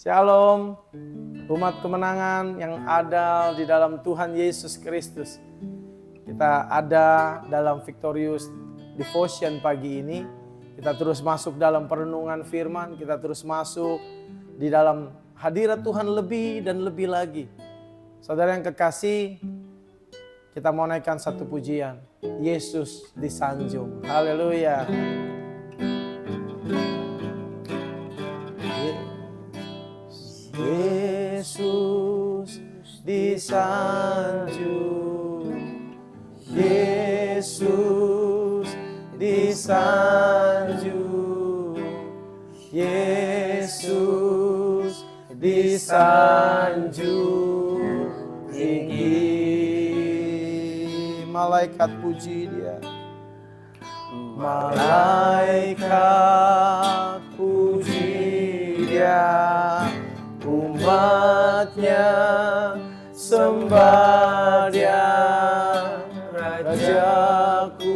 Shalom, umat kemenangan yang ada di dalam Tuhan Yesus Kristus. Kita ada dalam Victorious Devotion pagi ini. Kita terus masuk dalam perenungan firman, kita terus masuk di dalam hadirat Tuhan lebih dan lebih lagi. Saudara yang kekasih, kita mau naikkan satu pujian. Yesus disanjung. Haleluya. Yesus disanjung, Yesus disanjung, Yesus disanjung tinggi. Malaikat puji Dia, malaikat puji Dia. Umatnya sembah Dia, Rajaku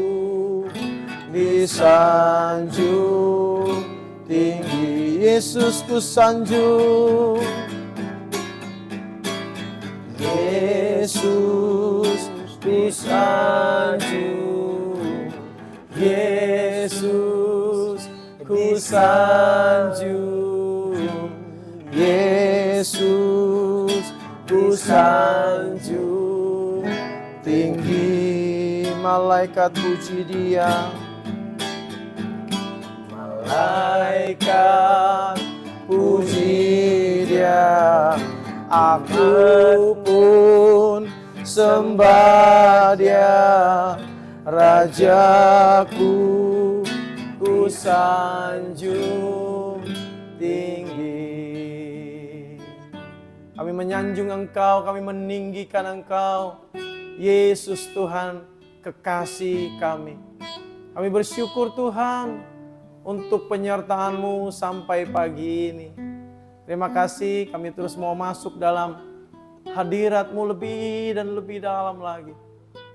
disanjung tinggi. Yesus ku sanjung, Yesus disanjung, Yesus ku sanjung. Yesus ku sanjung tinggi. Malaikat puji Dia, malaikat puji Dia. Aku pun sembah Dia, Rajaku ku sanjung tinggi. Kami menyanjung Engkau, kami meninggikan Engkau, Yesus Tuhan, kekasih kami. Kami bersyukur Tuhan untuk penyertaan-Mu sampai pagi ini. Terima kasih, kami terus mau masuk dalam hadirat-Mu lebih dan lebih dalam lagi.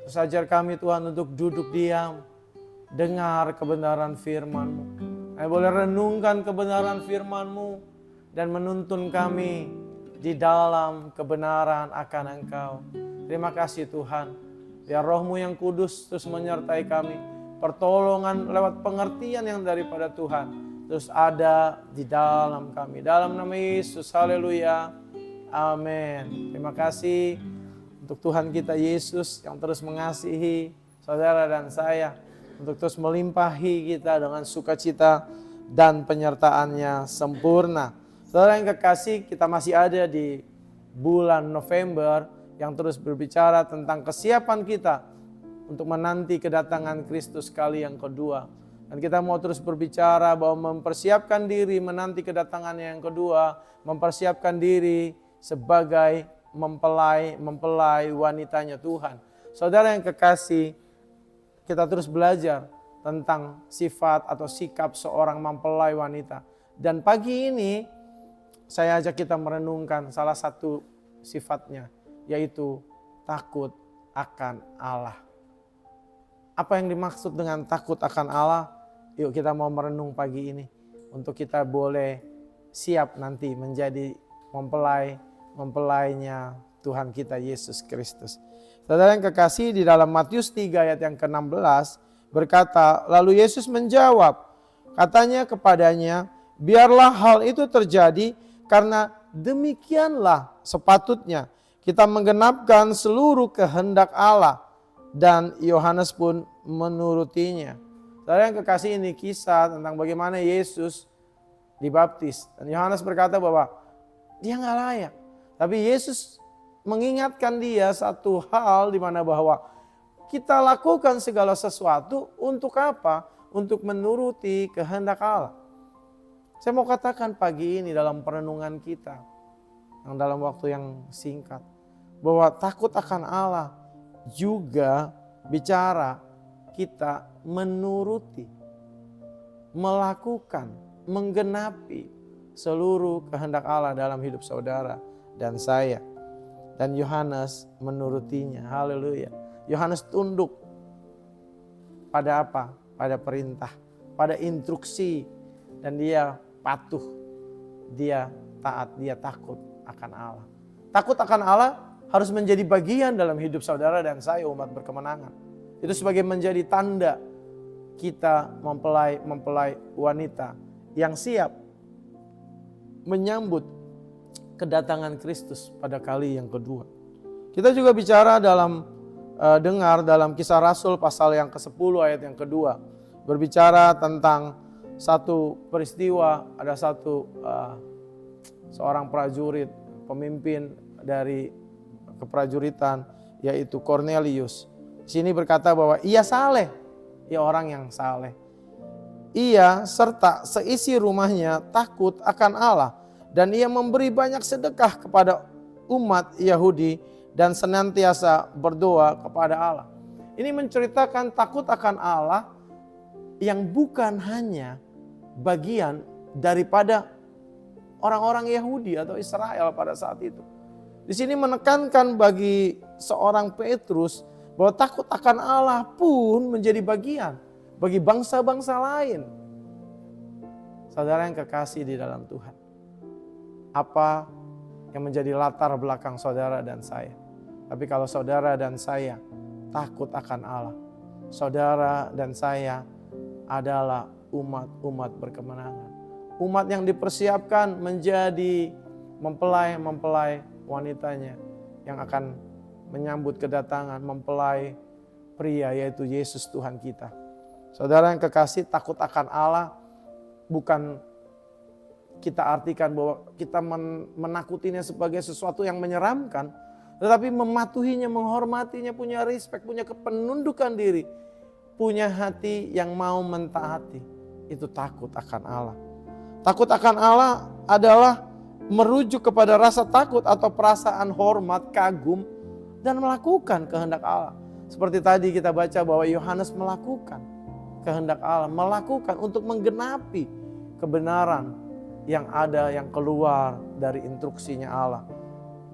Terus ajar kami Tuhan untuk duduk diam, dengar kebenaran firman-Mu. Kami boleh renungkan kebenaran firman-Mu dan menuntun kami di dalam kebenaran akan Engkau. Terima kasih Tuhan. Biar Roh-Mu yang kudus terus menyertai kami. Pertolongan lewat pengertian yang daripada Tuhan terus ada di dalam kami. Dalam nama Yesus, haleluya. Amin. Terima kasih untuk Tuhan kita Yesus yang terus mengasihi saudara dan saya. Untuk terus melimpahi kita dengan sukacita dan penyertaan-Nya sempurna. Saudara yang kekasih, kita masih ada di bulan November yang terus berbicara tentang kesiapan kita untuk menanti kedatangan Kristus kali yang kedua. Dan kita mau terus berbicara bahwa mempersiapkan diri menanti kedatangannya yang kedua, mempersiapkan diri sebagai mempelai wanitanya Tuhan. Saudara yang kekasih, kita terus belajar tentang sifat atau sikap seorang mempelai wanita. Dan pagi ini saya ajak kita merenungkan salah satu sifatnya, yaitu takut akan Allah. Apa yang dimaksud dengan takut akan Allah? Yuk kita mau merenung pagi ini. Untuk kita boleh siap nanti menjadi mempelainya Tuhan kita Yesus Kristus. Saudara yang kekasih, di dalam Matius 3 ayat yang ke-16 berkata, lalu Yesus menjawab, katanya kepadanya, biarlah hal itu terjadi, karena demikianlah sepatutnya kita menggenapkan seluruh kehendak Allah. Dan Yohanes pun menurutinya. Saudara yang kekasih, ini kisah tentang bagaimana Yesus dibaptis. Dan Yohanes berkata bahwa dia gak layak. Tapi Yesus mengingatkan dia satu hal di mana bahwa kita lakukan segala sesuatu untuk apa? Untuk menuruti kehendak Allah. Saya mau katakan pagi ini dalam perenungan kita, yang dalam waktu yang singkat, bahwa takut akan Allah juga bicara kita menuruti, melakukan, menggenapi seluruh kehendak Allah dalam hidup saudara dan saya. Dan Yohanes menurutinya, haleluya. Yohanes tunduk pada apa? Pada perintah, pada instruksi, dan dia patuh, dia taat, dia takut akan Allah. Takut akan Allah harus menjadi bagian dalam hidup saudara dan saya umat berkemenangan. Itu sebagai menjadi tanda kita mempelai wanita yang siap menyambut kedatangan Kristus pada kali yang kedua. Kita juga bicara dengar dalam Kisah Rasul pasal yang ke-10 ayat yang kedua. Berbicara tentang satu peristiwa, ada seorang prajurit, pemimpin dari keprajuritan, yaitu Cornelius. Di sini berkata bahwa ia saleh, ia orang yang saleh. Ia serta seisi rumahnya takut akan Allah dan ia memberi banyak sedekah kepada umat Yahudi dan senantiasa berdoa kepada Allah. Ini menceritakan takut akan Allah yang bukan hanya bagian daripada orang-orang Yahudi atau Israel pada saat itu. Di sini menekankan bagi seorang Petrus bahwa takut akan Allah pun menjadi bagian bagi bangsa-bangsa lain. Saudara yang kekasih di dalam Tuhan, apa yang menjadi latar belakang saudara dan saya? Tapi kalau saudara dan saya takut akan Allah, saudara dan saya adalah umat berkemenangan. Umat yang dipersiapkan menjadi mempelai wanitanya yang akan menyambut kedatangan mempelai pria, yaitu Yesus Tuhan kita. Saudara yang kekasih, takut akan Allah bukan kita artikan bahwa kita menakutinya sebagai sesuatu yang menyeramkan, tetapi mematuhinya, menghormatinya, punya respect, punya kepenundukan diri, punya hati yang mau mentaati. Itu takut akan Allah. Takut akan Allah adalah merujuk kepada rasa takut atau perasaan hormat, kagum, dan melakukan kehendak Allah. Seperti tadi kita baca bahwa Yohanes melakukan kehendak Allah, melakukan untuk menggenapi kebenaran yang ada, yang keluar dari instruksinya Allah.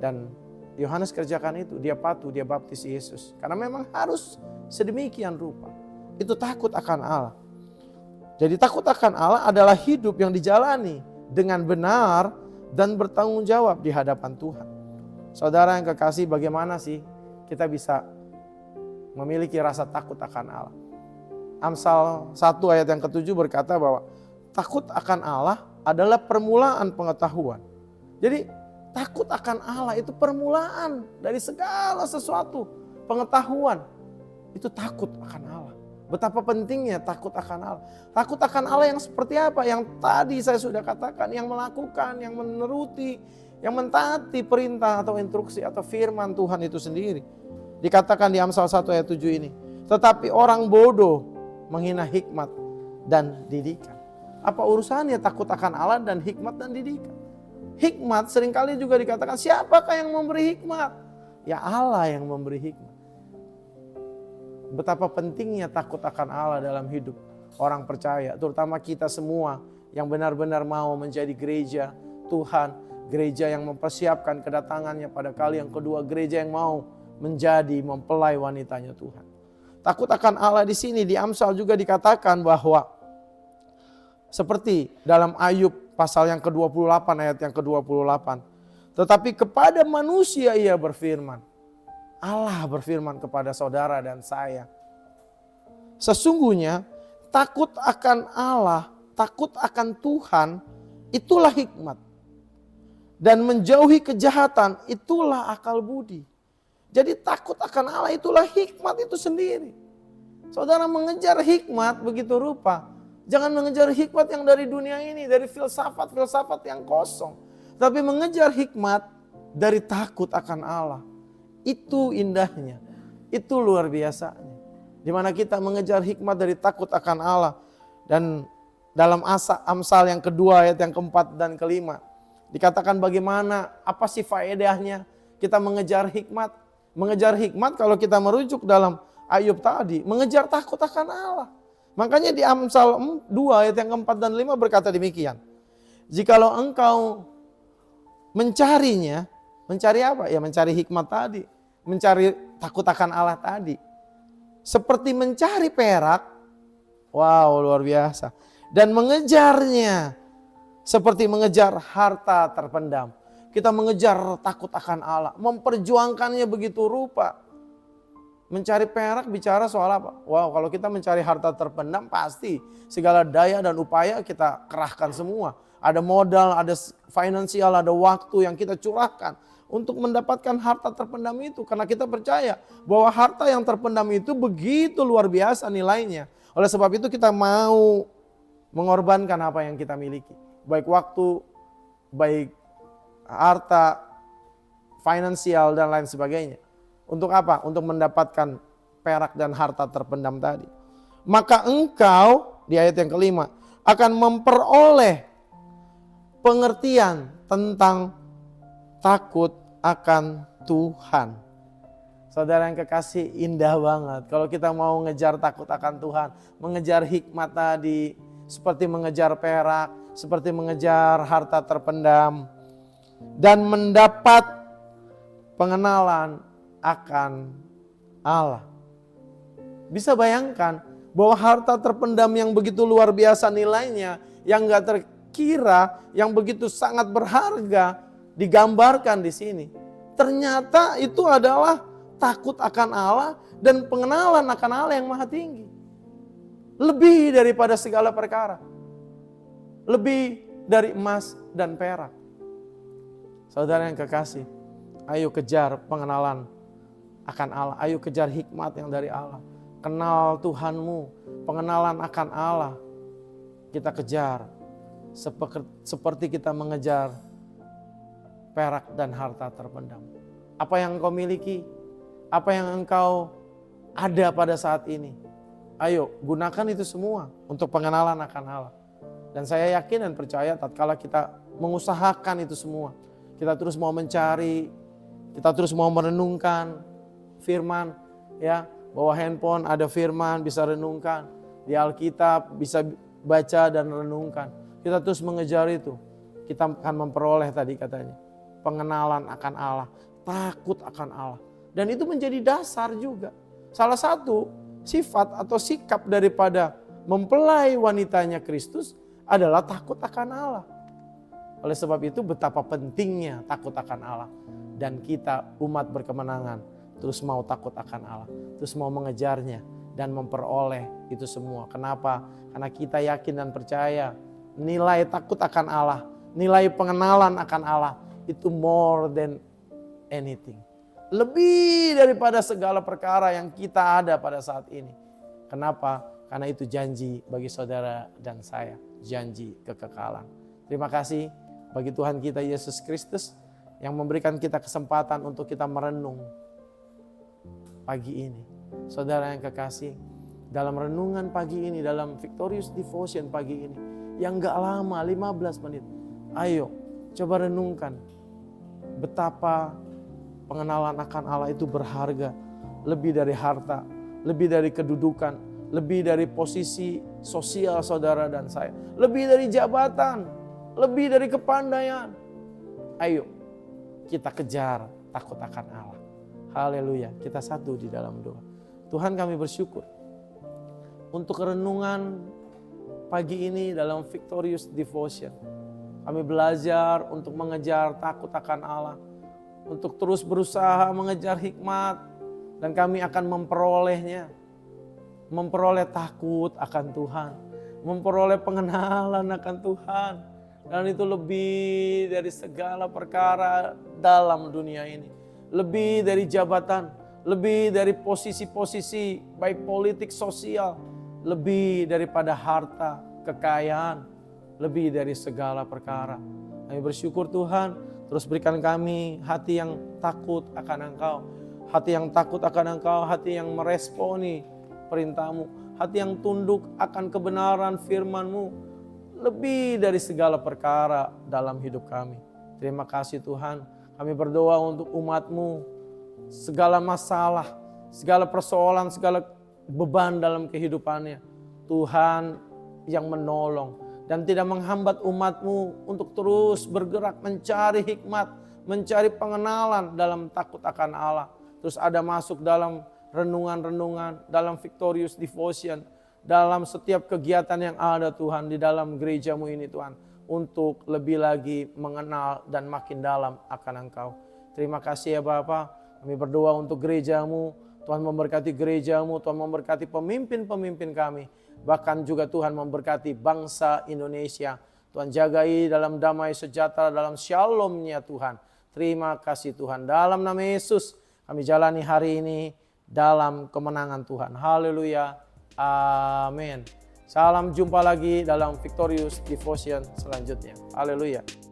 Dan Yohanes kerjakan itu, dia patuh, dia baptis Yesus. Karena memang harus sedemikian rupa. Itu takut akan Allah. Jadi takut akan Allah adalah hidup yang dijalani dengan benar dan bertanggung jawab di hadapan Tuhan. Saudara yang kekasih, bagaimana sih kita bisa memiliki rasa takut akan Allah? Amsal 1 ayat yang ke-7 berkata bahwa takut akan Allah adalah permulaan pengetahuan. Jadi takut akan Allah itu permulaan dari segala sesuatu. Pengetahuan itu takut akan Allah. Betapa pentingnya takut akan Allah. Takut akan Allah yang seperti apa? Yang tadi saya sudah katakan, yang melakukan, yang menuruti, yang mentaati perintah atau instruksi atau firman Tuhan itu sendiri. Dikatakan di Amsal 1 ayat 7 ini, tetapi orang bodoh menghina hikmat dan didikan. Apa urusannya takut akan Allah dan hikmat dan didikan? Hikmat seringkali juga dikatakan, siapakah yang memberi hikmat? Ya Allah yang memberi hikmat. Betapa pentingnya takut akan Allah dalam hidup orang percaya, terutama kita semua yang benar-benar mau menjadi gereja Tuhan, gereja yang mempersiapkan kedatangannya pada kali yang kedua, gereja yang mau menjadi mempelai wanitanya Tuhan. Takut akan Allah di sini di Amsal juga dikatakan bahwa seperti dalam Ayub pasal yang ke-28 ayat yang ke-28. Tetapi kepada manusia ia berfirman. Allah berfirman kepada saudara dan saya. Sesungguhnya takut akan Allah, takut akan Tuhan, itulah hikmat. Dan menjauhi kejahatan, itulah akal budi. Jadi takut akan Allah itulah hikmat itu sendiri. Saudara mengejar hikmat begitu rupa. Jangan mengejar hikmat yang dari dunia ini, dari filsafat-filsafat yang kosong. Tapi mengejar hikmat dari takut akan Allah. Itu indahnya, itu luar biasanya. Dimana kita mengejar hikmat dari takut akan Allah. Dan dalam Amsal yang kedua ayat yang keempat dan kelima. Dikatakan bagaimana, apa sih faedahnya kita mengejar hikmat. Mengejar hikmat kalau kita merujuk dalam Ayub tadi, mengejar takut akan Allah. Makanya di Amsal 2 ayat yang keempat dan 5 berkata demikian. Jikalau engkau mencarinya, mencari apa? Ya mencari hikmat tadi. Mencari takut akan Allah tadi. Seperti mencari perak. Wow, luar biasa. Dan mengejarnya seperti mengejar harta terpendam. Kita mengejar takut akan Allah, memperjuangkannya begitu rupa. Mencari perak bicara soal apa? Wow, kalau kita mencari harta terpendam pasti segala daya dan upaya kita kerahkan semua. Ada modal, ada finansial, ada waktu yang kita curahkan untuk mendapatkan harta terpendam itu. Karena kita percaya bahwa harta yang terpendam itu begitu luar biasa nilainya. Oleh sebab itu kita mau mengorbankan apa yang kita miliki. Baik waktu, baik harta, finansial dan lain sebagainya. Untuk apa? Untuk mendapatkan perak dan harta terpendam tadi. Maka engkau, di ayat yang kelima, akan memperoleh pengertian tentang takut akan Tuhan. Saudara yang kekasih, indah banget. Kalau kita mau ngejar takut akan Tuhan, mengejar hikmat tadi, seperti mengejar perak, seperti mengejar harta terpendam, dan mendapat pengenalan akan Allah. Bisa bayangkan bahwa harta terpendam yang begitu luar biasa nilainya, yang gak terkira, yang begitu sangat berharga digambarkan di sini. Ternyata itu adalah takut akan Allah dan pengenalan akan Allah yang maha tinggi. Lebih daripada segala perkara. Lebih dari emas dan perak. Saudara yang kekasih, ayo kejar pengenalan akan Allah. Ayo kejar hikmat yang dari Allah. Kenal Tuhanmu, pengenalan akan Allah. Kita kejar seperti kita mengejar perak dan harta terpendam. Apa yang engkau miliki, apa yang engkau ada pada saat ini, ayo gunakan itu semua untuk pengenalan akan Allah. Dan saya yakin dan percaya tatkala kita mengusahakan itu semua, kita terus mau mencari, kita terus mau merenungkan firman, ya, bawa handphone ada firman bisa renungkan, di Alkitab bisa baca dan renungkan. Kita terus mengejar itu, kita akan memperoleh tadi katanya pengenalan akan Allah, takut akan Allah. Dan itu menjadi dasar juga. Salah satu sifat atau sikap daripada mempelai wanitanya Kristus adalah takut akan Allah. Oleh sebab itu betapa pentingnya takut akan Allah. Dan kita umat berkemenangan terus mau takut akan Allah, terus mau mengejarnya dan memperoleh itu semua. Kenapa? Karena kita yakin dan percaya nilai takut akan Allah, nilai pengenalan akan Allah itu more than anything. Lebih daripada segala perkara yang kita ada pada saat ini. Kenapa? Karena itu janji bagi saudara dan saya, janji kekekalan. Terima kasih bagi Tuhan kita Yesus Kristus yang memberikan kita kesempatan untuk kita merenung pagi ini. Saudara yang kekasih, dalam renungan pagi ini, dalam Victorious Devotion pagi ini, yang gak lama, 15 menit. Ayo, coba renungkan betapa pengenalan akan Allah itu berharga. Lebih dari harta, lebih dari kedudukan, lebih dari posisi sosial saudara dan saya. Lebih dari jabatan, lebih dari kepandaian. Ayo, kita kejar takut akan Allah. Haleluya, kita satu di dalam doa. Tuhan, kami bersyukur untuk renungan pagi ini dalam Victorious Devotion. Kami belajar untuk mengejar takut akan Allah, untuk terus berusaha mengejar hikmat, dan kami akan memperolehnya. Memperoleh takut akan Tuhan, memperoleh pengenalan akan Tuhan. Dan itu lebih dari segala perkara dalam dunia ini. Lebih dari jabatan, lebih dari posisi-posisi baik politik, sosial, lebih daripada harta, kekayaan, lebih dari segala perkara. Kami bersyukur Tuhan, terus berikan kami hati yang takut akan Engkau, hati yang takut akan Engkau, hati yang meresponi perintah-Mu, hati yang tunduk akan kebenaran firman-Mu, lebih dari segala perkara dalam hidup kami. Terima kasih Tuhan. Kami berdoa untuk umat-Mu, segala masalah, segala persoalan, segala beban dalam kehidupannya. Tuhan yang menolong dan tidak menghambat umat-Mu untuk terus bergerak mencari hikmat, mencari pengenalan dalam takut akan Allah. Terus ada masuk dalam renungan-renungan, dalam Victorious Devotion, dalam setiap kegiatan yang ada Tuhan di dalam gereja-Mu ini Tuhan. untuk lebih lagi mengenal dan makin dalam akan Engkau. Terima kasih ya Bapa. Kami berdoa untuk gereja-Mu. Tuhan memberkati gereja-Mu, Tuhan memberkati pemimpin-pemimpin kami. Bahkan juga Tuhan memberkati bangsa Indonesia. Tuhan jagai dalam damai sejahtera, dalam shalom-Nya Tuhan. Terima kasih Tuhan. Dalam nama Yesus kami jalani hari ini dalam kemenangan Tuhan. Haleluya. Amin. Salam jumpa lagi dalam Victorious Devotion selanjutnya. Haleluya.